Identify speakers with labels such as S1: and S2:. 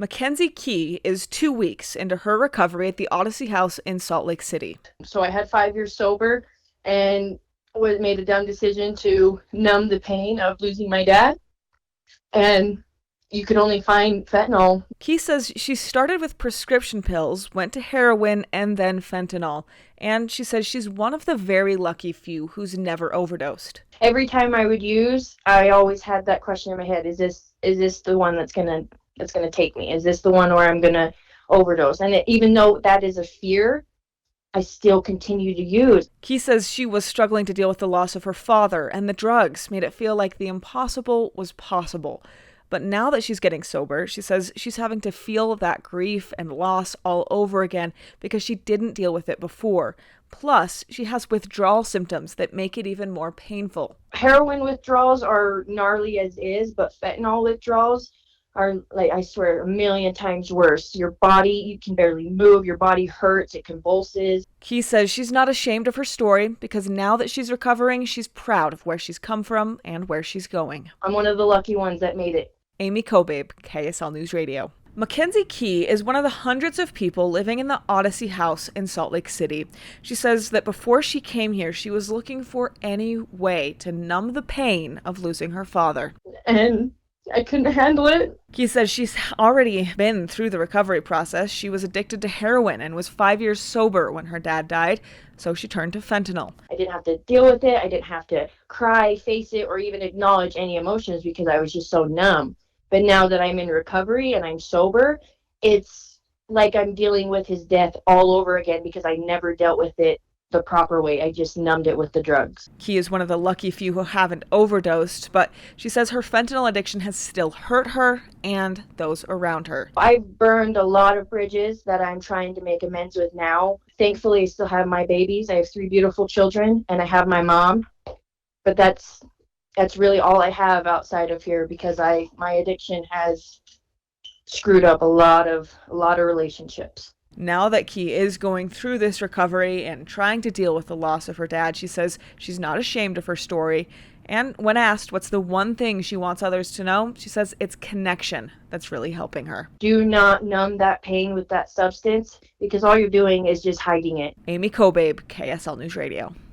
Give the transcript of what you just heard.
S1: Mackenzie Key is 2 weeks into her recovery at the Odyssey House in Salt Lake City.
S2: So I had 5 years sober and made a dumb decision to numb the pain of losing my dad. And you could only find fentanyl.
S1: Key says she started with prescription pills, went to heroin, and then fentanyl. And she says she's one of the very lucky few who's never overdosed.
S2: Every time I would use, I always had that question in my head: Is this the one that's gonna take me? Is this the one where I'm gonna overdose? And even though that is a fear, I still continue to use.
S1: Key says she was struggling to deal with the loss of her father, and the drugs made it feel like the impossible was possible. But now that she's getting sober, she says she's having to feel that grief and loss all over again because she didn't deal with it before. Plus, she has withdrawal symptoms that make it even more painful.
S2: Heroin withdrawals are gnarly as is, but fentanyl withdrawals are, like, I swear, a million times worse. Your body, you can barely move, your body hurts, it convulses.
S1: Key says she's not ashamed of her story because now that she's recovering, she's proud of where she's come from and where she's going.
S2: I'm one of the lucky ones that made it.
S1: Amy Kobabe, KSL News Radio. Mackenzie Key is one of the hundreds of people living in the Odyssey House in Salt Lake City. She says that before she came here, she was looking for any way to numb the pain of losing her father.
S2: And I couldn't handle it.
S1: Key says she's already been through the recovery process. She was addicted to heroin and was 5 years sober when her dad died, so she turned to fentanyl.
S2: I didn't have to deal with it. I didn't have to cry, face it, or even acknowledge any emotions because I was just so numb. But now that I'm in recovery and I'm sober, it's like I'm dealing with his death all over again because I never dealt with it the proper way. I just numbed it with the drugs.
S1: Key is one of the lucky few who haven't overdosed, but she says her fentanyl addiction has still hurt her and those around her.
S2: I've burned a lot of bridges that I'm trying to make amends with now. Thankfully, I still have my babies. I have 3 beautiful children, and I have my mom. But that's really all I have outside of here because my addiction has screwed up a lot of relationships.
S1: Now that Key is going through this recovery and trying to deal with the loss of her dad, she says she's not ashamed of her story. And when asked what's the one thing she wants others to know, she says it's connection that's really helping her.
S2: Do not numb that pain with that substance because all you're doing is just hiding it.
S1: Amy Kobabe, KSL News Radio.